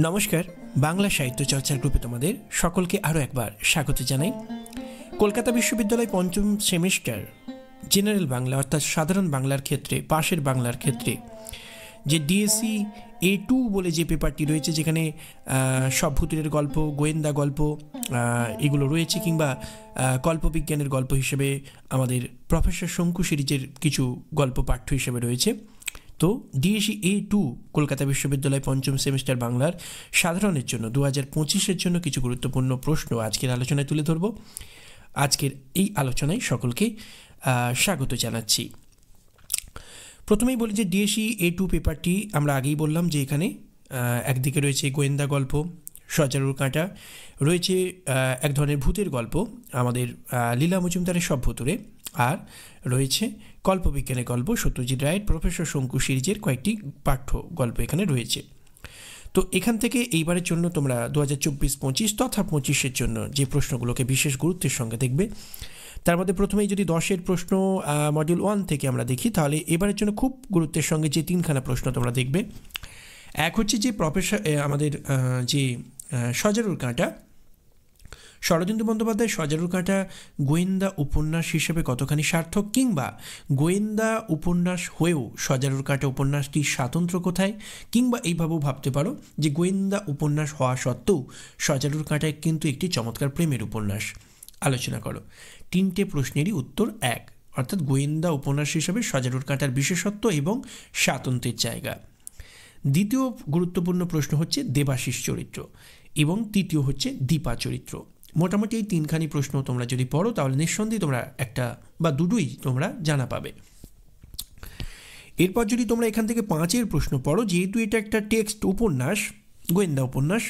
নমস্কার, বাংলা সাহিত্য চর্চার গ্রুপে তোমাদের সকলকে আরও একবার স্বাগত জানাই। কলকাতা বিশ্ববিদ্যালয় পঞ্চম সেমিস্টার জেনারেল বাংলা অর্থাৎ সাধারণ বাংলার ক্ষেত্রে, পাশের বাংলার ক্ষেত্রে যে ডিএসসি A2 বলে যে পেপারটি রয়েছে, যেখানে সব ভূতের গল্প, গোয়েন্দা গল্প এগুলো রয়েছে, কিংবা কল্পবিজ্ঞানের গল্প হিসেবে আমাদের প্রফেসর শঙ্কু সিরিজের কিছু গল্প পাঠ্য হিসেবে রয়েছে। তো ডিএসসি A2 কলকাতা বিশ্ববিদ্যালয় পঞ্চম সেমিস্টার বাংলার সাধারণের জন্য 2025-এর জন্য কিছু গুরুত্বপূর্ণ প্রশ্ন আজকের আলোচনায় তুলে ধরব। আজকের এই আলোচনায় সকলকে স্বাগত জানাচ্ছি। প্রথমেই বলি যে ডিএসসি A2 পেপারটি আমরা আগেই বললাম যে এখানে একদিকে রয়েছে গোয়েন্দা গল্প, সজারুর কাঁটা, রয়েছে এক ধরনের ভূতের গল্প আমাদের লীলা মজুমদারের সব ভূতুরে, আর রয়েছে কল্পবিজ্ঞানের গল্প সত্যজিৎ রায়ের প্রফেসর শঙ্কু সিরিজের কয়েকটি পাঠ্য গল্প এখানে রয়েছে। তো এখান থেকে এইবারের জন্য তোমরা 2024-25 তথা 25-এর জন্য যে প্রশ্নগুলোকে বিশেষ গুরুত্বের সঙ্গে দেখবে, তার মধ্যে প্রথমেই যদি 10-এর প্রশ্ন মডিউল 1 থেকে আমরা দেখি, তাহলে এবারের জন্য খুব গুরুত্বের সঙ্গে যে তিনখানা প্রশ্ন তোমরা দেখবে। এক হচ্ছে যে প্রফেসর আমাদের যে সজারুর কাঁটা, শরদিন্দু বন্দ্যোপাধ্যায় সজারুর কাঁটা গোয়েন্দা উপন্যাস হিসেবে কতখানি সার্থক, কিংবা গোয়েন্দা উপন্যাস হয়েও সজারুর কাঁটা উপন্যাসটি স্বাতন্ত্র্য কোথায়, কিংবা এইভাবেও ভাবতে পারো যে গোয়েন্দা উপন্যাস হওয়া সত্ত্বেও সজারুর কাঁটায় কিন্তু একটি চমৎকার প্রেমের উপন্যাস। আলোচনা করো। তিনটে প্রশ্নেরই উত্তর এক, অর্থাৎ গোয়েন্দা উপন্যাস হিসেবে সজারুর কাঁটার বিশেষত্ব এবং স্বাতন্ত্র্যের জায়গা। দ্বিতীয় গুরুত্বপূর্ণ প্রশ্ন হচ্ছে দেবাশিস চরিত্র, এবং তৃতীয় হচ্ছে দীপা চরিত্র। মোটামুটি এই তিনখানি প্রশ্ন তোমরা যদি পড়ো, তাহলে নিঃসন্দেহে তোমরা একটা বা দুটোই তোমরা জানা পাবে। এরপর যদি তোমরা এখান থেকে 5-এর প্রশ্ন পড়ো, যেহেতু এটা একটা টেক্সট উপন্যাস, গোয়েন্দা উপন্যাস,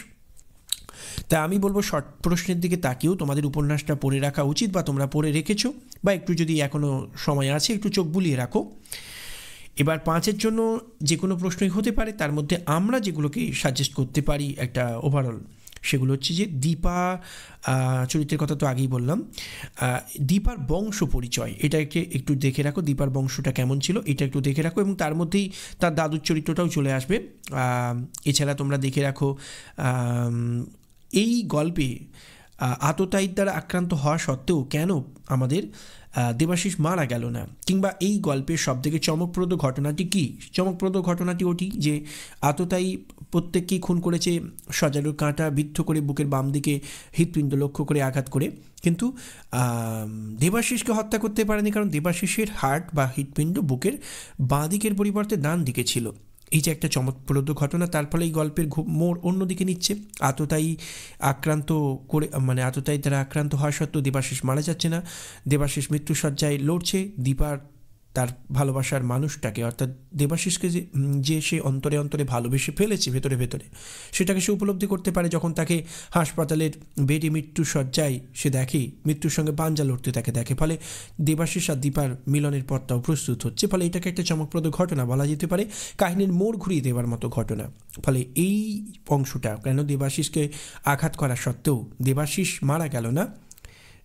তা আমি বলবো শর্ট প্রশ্নের দিকে তাকিয়েও তোমাদের উপন্যাসটা পড়ে রাখা উচিত, বা তোমরা পড়ে রেখেছো, বা একটু যদি এখনও সময় আছে একটু চোখ বুলিয়ে রাখো। এবার 5-এর জন্য যে কোনো প্রশ্নই হতে পারে, তার মধ্যে আমরা যেগুলোকে সাজেস্ট করতে পারি একটা ওভারঅল, সেগুলো হচ্ছে যে দীপা চরিত্রের কথা তো আগেই বললাম, দীপার বংশ পরিচয় এটা একটু দেখে রাখো, দীপার বংশটা কেমন ছিল এটা একটু দেখে রাখো, এবং তার মধ্যেই তার দাদুর চরিত্রটাও চলে আসবে। এছাড়া তোমরা দেখে রাখো এই গল্পে আততায়ীর দ্বারা আক্রান্ত হওয়া সত্ত্বেও কেন আমাদের দেবাশিস মারা গেল না, কিংবা এই গল্পের সবথেকে চমকপ্রদ ঘটনাটি কী। চমকপ্রদ ঘটনাটি ওটি যে আততায়ী প্রত্যেককেই খুন করেছে সজারুর কাঁটা বিদ্ধ করে বুকের বাম দিকে হৃৎপিণ্ড লক্ষ্য করে আঘাত করে, কিন্তু দেবাশিসকে হত্যা করতে পারেনি, কারণ দেবাশিসের হার্ট বা হৃৎপিণ্ড বুকের বাঁ দিকের পরিবর্তে ডান দিকে ছিল। এই যে একটা চমকপ্রদ ঘটনা, তার ফলে এই গল্পের মোড় অন্যদিকে নিচ্ছে। আততায়ী আক্রান্ত করে, মানে আততায়ী দ্বারা আক্রান্ত হওয়া সত্ত্বেও দেবাশিস মারা যাচ্ছে না, দেবাশিস মৃত্যুশয্যায় লড়ছে। দীপার তার ভালোবাসার মানুষটাকে, অর্থাৎ দেবাশিসকে যে সে অন্তরে অন্তরে ভালোবেসে ফেলেছে ভেতরে ভেতরে, সেটাকে সে উপলব্ধি করতে পারে যখন তাকে হাসপাতালের বেডে মৃত্যুশয্যায় সে দেখে, মৃত্যুর সঙ্গে পাঞ্জা লড়তে তাকে দেখে। ফলে দেবাশিস আর দীপার মিলনের পথটাও প্রস্তুত হচ্ছে। ফলে এটাকে একটা চমকপ্রদ ঘটনা বলা যেতে পারে, কাহিনীর মোড় ঘুরিয়ে দেওয়ার মতো ঘটনা। ফলে এই অংশটা কেন দেবাশিসকে আঘাত করা সত্ত্বেও দেবাশিস মারা গেল না,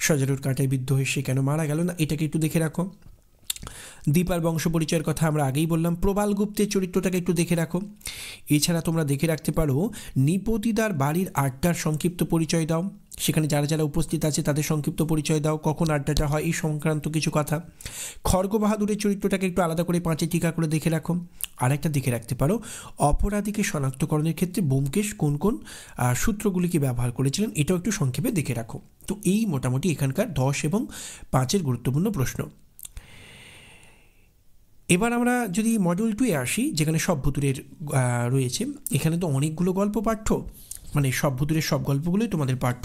সজারুর কাঁটায় বিদ্ধ হয়ে সে কেন মারা গেল না, এটাকে একটু দেখে রাখো। দীপার বংশ পরিচয়ের কথা আমরা আগেই বললাম। প্রবাল গুপ্তের চরিত্রটাকে একটু দেখে রাখো। এছাড়া তোমরা দেখে রাখতে পারো নিপতিদার বাড়ির আড্ডার সংক্ষিপ্ত পরিচয় দাও, সেখানে যারা যারা উপস্থিত আছে তাদের সংক্ষিপ্ত পরিচয় দাও, কখন আড্ডাটা হয় এই সংক্রান্ত কিছু কথা। খড়গ বাহাদুরের চরিত্রটাকে একটু আলাদা করে 5-এ টিকা করে দেখে রাখো। আর একটা দেখে রাখতে পারো অপরাধীকে শনাক্তকরণের ক্ষেত্রে ব্যোমকেশ কোন কোন সূত্রগুলিকে ব্যবহার করেছিলেন, এটাও একটু সংক্ষেপে দেখে রাখো। তো এই মোটামুটি এখানকার 10 এবং 5-এর গুরুত্বপূর্ণ প্রশ্ন। এবার আমরা যদি মডিউল 2-এ আসি, যেখানে সব ভূতুরের রয়েছে, এখানে তো অনেকগুলো গল্প পাঠ্য, মানে সব ভূতুরের সব গল্পগুলোই তোমাদের পাঠ্য,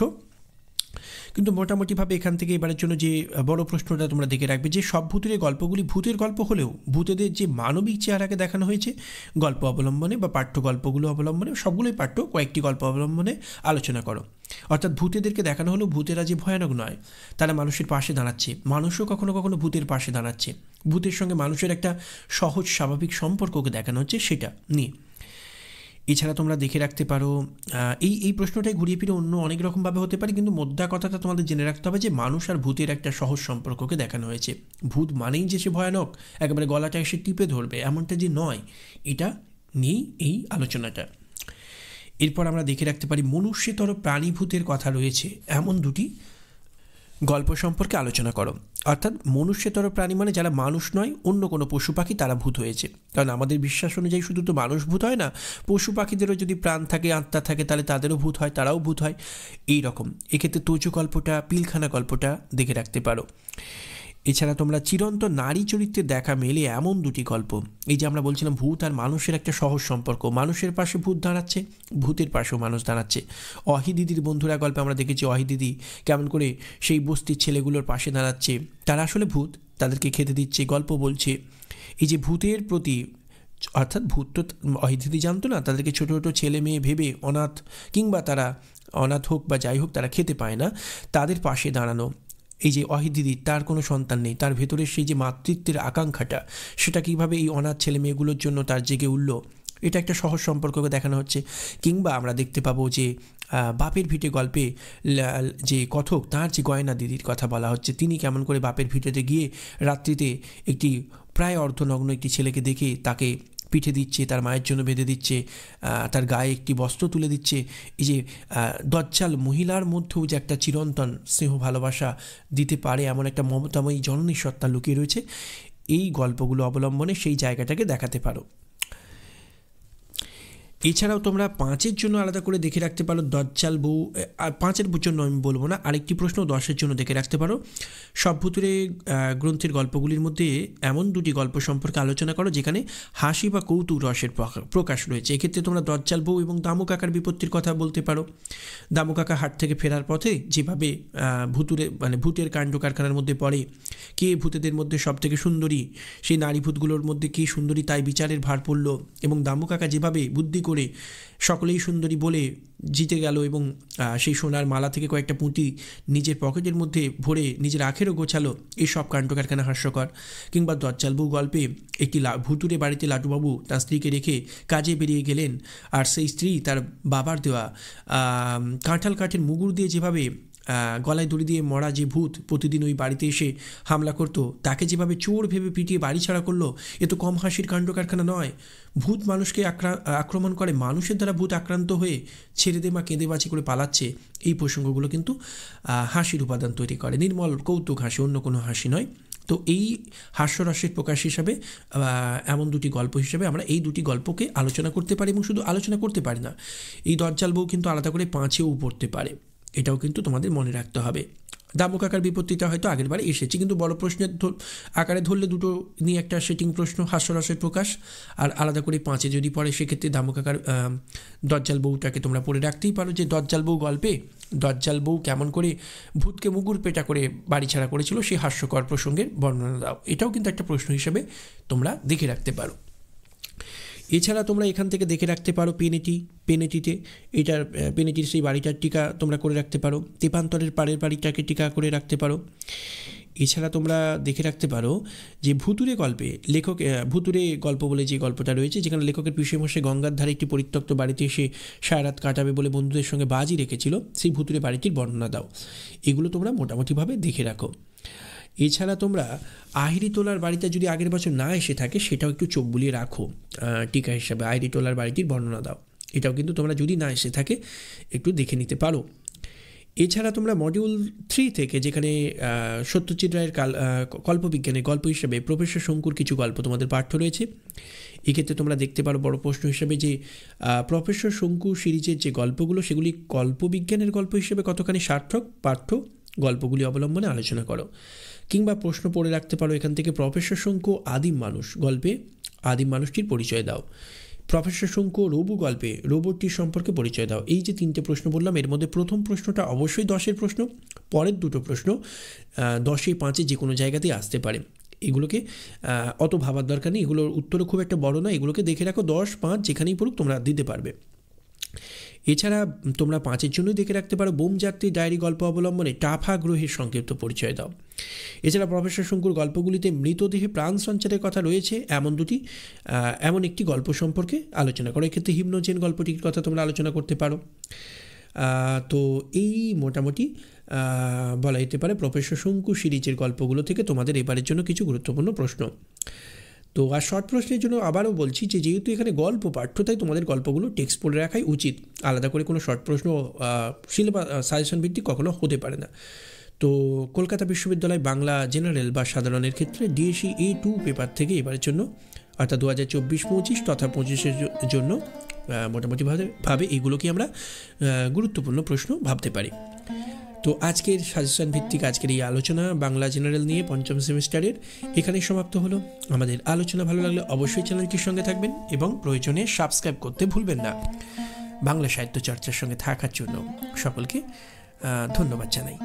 কিন্তু মোটামুটিভাবে এখান থেকে এবারের জন্য যে বড় প্রশ্নটা তোমরা দেখে রাখবে যে সব ভূতুরের গল্পগুলি ভূতের গল্প হলেও ভূতেদের যে মানবিক চেহারাকে দেখানো হয়েছে গল্প অবলম্বনে বা পাঠ্য গল্পগুলো অবলম্বনে, সবগুলোই পাঠ্য, কয়েকটি গল্প অবলম্বনে আলোচনা করো। অর্থাৎ ভূতেদেরকে দেখানো হলেও ভূতেরা যে ভয়ানক নয়, তারা মানুষের পাশে দাঁড়াচ্ছে, মানুষও কখনো কখনো ভূতের পাশে দাঁড়াচ্ছে, ভূতের সঙ্গে মানুষের একটা সহজ স্বাভাবিক সম্পর্ককে দেখানো হচ্ছে, সেটা নিয়ে। এছাড়া তোমরা দেখে রাখতে পারো এই প্রশ্নটাই ঘুরিয়ে ফিরে অন্য অনেক রকমভাবে হতে পারে, কিন্তু মোদ্দা কথাটা তোমাদের জেনে রাখতে হবে যে মানুষ আর ভূতের একটা সহজ সম্পর্ককে দেখানো হয়েছে। ভূত মানেই যে সে ভয়ানক, একেবারে গলাটা এসে টিপে ধরবে এমনটা যে নয়, এটা নিয়েই এই আলোচনাটা। এরপর আমরা দেখে রাখতে পারি মনুষ্যতর প্রাণীভূতের কথা রয়েছে এমন দুটি গল্প সম্পর্কে আলোচনা করো। অর্থাৎ মনুষ্যতর প্রাণী মানে যারা মানুষ নয়, অন্য কোনো পশু পাখি তারা ভূত হয়েছে। কারণ আমাদের বিশ্বাস অনুযায়ী শুধু তো মানুষ ভূত হয় না, পশু পাখিদেরও যদি প্রাণ থাকে, আত্মা থাকে, তাহলে তাদেরও ভূত হয়, তারাও ভূত হয়। এই রকম এক্ষেত্রে তোজো গল্পটা, পিলখানা গল্পটা দেখে রাখতে পারো। এছাড়া তোমরা চিরন্তন নারী চরিত্রে দেখা মেলে এমন দুটি গল্প, এই যে আমরা বলছিলাম ভূত আর মানুষের একটা সহজ সম্পর্ক, মানুষের পাশে ভূত দাঁড়াচ্ছে, ভূতের পাশেও মানুষ দাঁড়াচ্ছে। অহি দিদির বন্ধুরা গল্পে আমরা দেখেছি অহি দিদি কেমন করে সেই বস্তির ছেলেগুলোর পাশে দাঁড়াচ্ছে, তারা আসলে ভূত, তাদেরকে খেতে দিচ্ছে, গল্প বলছে। এই যে ভূতের প্রতি, অর্থাৎ ভূত তো অহি দিদি জানতো না, তাদেরকে ছোটো ছোটো ছেলে মেয়ে ভেবে অনাথ, কিংবা তারা অনাথ হোক বা যাই হোক তারা খেতে পায় না, তাদের পাশে দাঁড়ানো। এই যে অহি দিদি, তার কোনো সন্তান নেই, তার ভেতরের সেই যে মাতৃত্বের আকাঙ্ক্ষাটা, সেটা কীভাবে এই অনাথ ছেলে মেয়েগুলোর জন্য তার জেগে উঠল, এটা একটা সহজ সম্পর্ককে দেখানো হচ্ছে। কিংবা আমরা দেখতে পাবো যে বাপের ভিটে গল্পে যে কথক, তার যে গয়না দিদির কথা বলা হচ্ছে, তিনি কেমন করে বাপের ভিটেতে গিয়ে রাত্রিতে একটি প্রায় অর্ধনগ্ন একটি ছেলেকে দেখে তাকে পিঠে দিচ্ছে, তার মায়ের জন্য বেঁধে দিচ্ছে, তার গায়ে একটি বস্ত্র তুলে দিচ্ছে। এই যে দজ্জাল মহিলার মধ্যেও যে একটা চিরন্তন স্নেহ ভালোবাসা দিতে পারে এমন একটা মমতাময়ী জননী সত্তা লুকিয়ে রয়েছে, এই গল্পগুলো অবলম্বনে সেই জায়গাটাকে দেখাতে পারো। এছাড়াও তোমরা 5-এর জন্য আলাদা করে দেখে রাখতে পারো দজ্জাল বউ। 5-এর জন্য আমি বলবো না, আরেকটি প্রশ্ন 10-এর জন্য দেখে রাখতে পারো। সব ভূতুরে গ্রন্থের গল্পগুলির মধ্যে এমন দুটি গল্প সম্পর্কে আলোচনা করো যেখানে হাসি বা কৌতুক রসের প্রকাশ রয়েছে। এক্ষেত্রে তোমরা দজ্জাল বউ এবং দামু কাকার বিপত্তির কথা বলতে পারো। দামু কাকা হাট থেকে ফেরার পথে যেভাবে ভূতের কাণ্ড কারখানার মধ্যে পড়ে, কে ভূতেদের মধ্যে সব থেকে সুন্দরী, সেই নারী ভূতগুলোর মধ্যে কে সুন্দরী তাই বিচারের ভার পড়ল, এবং দামু কাকা যেভাবে বুদ্ধি করে সকলেই সুন্দরী বলে জিতে গেল, এবং সেই সোনার মালা থেকে কয়েকটা পুঁতি নিজের পকেটের মধ্যে ভরে নিজের আখেরও গোছালো, এই সব কাণ্ড কারখানা হাস্যকর। কিংবা দজ্জাল বউ গল্পে একটি ভুতুরে বাড়িতে লাটুবাবু তার স্ত্রীকে রেখে কাজে বেরিয়ে গেলেন, আর সেই স্ত্রী তার বাবার দেওয়া কাঁঠাল কাঠের মুগুর দিয়ে যেভাবে গলায় দড়ি দিয়ে মরা যে ভূত প্রতিদিন ওই বাড়িতে এসে হামলা করতো, তাকে যেভাবে চোর ভেবে পিটিয়ে বাড়ি ছাড়া করলো, এ তো কম হাসির কাণ্ড কারখানা নয়। ভূত মানুষকে আক্রমণ করে, মানুষের দ্বারা ভূত আক্রান্ত হয়ে ছেড়ে দে মা কেঁদে বাঁচি করে পালাচ্ছে, এই প্রসঙ্গগুলো কিন্তু হাসির উপাদান তৈরি করে, নির্মল কৌতুক হাসি, অন্য কোনো হাসি নয়। তো এই হাস্যরসের প্রকাশ হিসাবে এমন দুটি গল্প হিসাবে আমরা এই দুটি গল্পকে আলোচনা করতে পারি, এবং শুধু আলোচনা করতে পারি না, এই দজ্জাল বউ কিন্তু আলাদা করে 5-এও পড়তে পারে, এটাও কিন্তু তোমাদের মনে রাখতে হবে। দামু কাকার বিপত্তিটা হয়তো আগের বারে এসেছে, কিন্তু বড় প্রশ্নের আকারে ধরলে দুটো নিয়ে একটা সেটিং প্রশ্ন, হাস্যরসের প্রকাশ, আর আলাদা করে 5-এ যদি পড়ে সেক্ষেত্রে দামু কাকার দজ্জাল বউটাকে তোমরা পড়ে রাখতেই পারো, যে দজ্জাল বউ গল্পে দজ্জাল বউ কেমন করে ভূতকে মুগুর পেটা করে বাড়ি ছাড়া করেছিল, সেই হাস্যকর প্রসঙ্গের বর্ণনা দাও। এটাও কিন্তু একটা প্রশ্ন হিসেবে তোমরা দেখে রাখতে পারো। এছাড়া তোমরা এখান থেকে দেখে রাখতে পারো পেনেটিতে এটার পেনেটির সেই বাড়িটার টিকা তোমরা করে রাখতে পারো, তেপান্তরের পাড়ের বাড়িটাকে টিকা করে রাখতে পারো। এছাড়া তোমরা দেখে রাখতে পারো যে ভুতুরে গল্পে ভুতুরে গল্প বলে যে গল্পটা রয়েছে, যেখানে লেখকের পিসেমশাই গঙ্গার ধারে একটি পরিত্যক্ত বাড়িতে এসে সারা রাত কাটাবে বলে বন্ধুদের সঙ্গে বাজি রেখেছিল, সেই ভুতুরে বাড়িটির বর্ণনা দাও। এগুলো তোমরা মোটামুটিভাবে দেখে রাখো। এছাড়া তোমরা আহিরিটোলার বাড়িটা যদি আগের বছর না এসে থাকে, সেটাও একটু চোখ বুলিয়ে রাখো টিকা হিসাবে, আহিরিটোলার বাড়িটির বর্ণনা দাও, এটাও কিন্তু তোমরা যদি না এসে থাকে একটু দেখে নিতে পারো। এছাড়া তোমরা মডিউল 3 থেকে, যেখানে সত্যজিৎ রায়ের কল্পবিজ্ঞানের গল্প হিসেবে প্রফেসর শঙ্কুর কিছু গল্প তোমাদের পাঠ্য রয়েছে, এক্ষেত্রে তোমরা দেখতে পারো বড় প্রশ্ন হিসেবে যে প্রফেসর শঙ্কু সিরিজের যে গল্পগুলো, সেগুলি কল্পবিজ্ঞানের গল্প হিসেবে কতখানি সার্থক, পাঠ্য গল্পগুলি অবলম্বনে আলোচনা করো। কিংবা প্রশ্ন পড়ে রাখতে পারো এখান থেকে, প্রফেসর শঙ্কু আদিম মানুষ গল্পে আদিম মানুষটির পরিচয় দাও। প্রফেসর শঙ্কু রোবু গল্পে রোবটটির সম্পর্কে পরিচয় দাও। এই যে 3টে প্রশ্ন বললাম, এর মধ্যে প্রথম প্রশ্নটা অবশ্যই 10-এর প্রশ্ন, পরের দুটো প্রশ্ন 10-এ 5-এ যে কোনো জায়গাতেই আসতে পারে। এগুলোকে অত ভাবার দরকার নেই, এগুলোর উত্তরও খুব একটা বড় না, এগুলোকে দেখে রাখো, 10, 5 যেখানেই পড়ুক তোমরা দিতে পারবে। এছাড়া তোমরা 5-এর জন্যই দেখে রাখতে পারো বোম যাত্রী ডায়েরি গল্প অবলম্বনে টাফা গ্রহের সংক্ষিপ্ত পরিচয় দাও। এছাড়া প্রফেসর শঙ্কুর গল্পগুলিতে মৃতদেহে প্রাণ সঞ্চারের কথা রয়েছে এমন একটি গল্প সম্পর্কে আলোচনা করো। এক্ষেত্রে হিমনোজেন গল্পটির কথা তোমরা আলোচনা করতে পারো। তো এই মোটামুটি বলা যেতে পারে প্রফেসর শঙ্কু সিরিজের গল্পগুলো থেকে তোমাদের এবারের জন্য কিছু গুরুত্বপূর্ণ প্রশ্ন। তো আর শর্ট প্রশ্নের জন্য আবারও বলছি যে যেহেতু এখানে গল্প পাঠ্য, তাই তোমাদের গল্পগুলো টেক্সট পড়ে রাখাই উচিত। আলাদা করে কোনো শর্ট প্রশ্ন সিলেবাস সাজেশন ভিত্তিক কখনো হতে পারে না। তো কলকাতা বিশ্ববিদ্যালয় বাংলা জেনারেল বা সাধারণের ক্ষেত্রে ডিএসসি A2 পেপার থেকে এবারের জন্য অর্থাৎ 2024-25 তথা 25-এর জন্য মোটামুটিভাবে এগুলোকে আমরা গুরুত্বপূর্ণ প্রশ্ন ভাবতে পারি। তো আজকের সাজেশন ভিত্তিক আজকের এই আলোচনা বাংলা জেনারেল নিয়ে পঞ্চম সেমিস্টারের এখানেই সমাপ্ত হলো। আমাদের আলোচনা ভালো লাগলে অবশ্যই চ্যানেলটির সঙ্গে থাকবেন এবং প্রয়োজনে সাবস্ক্রাইব করতে ভুলবেন না। বাংলা সাহিত্য চর্চার সঙ্গে থাকার জন্য সকলকে ধন্যবাদ জানাই।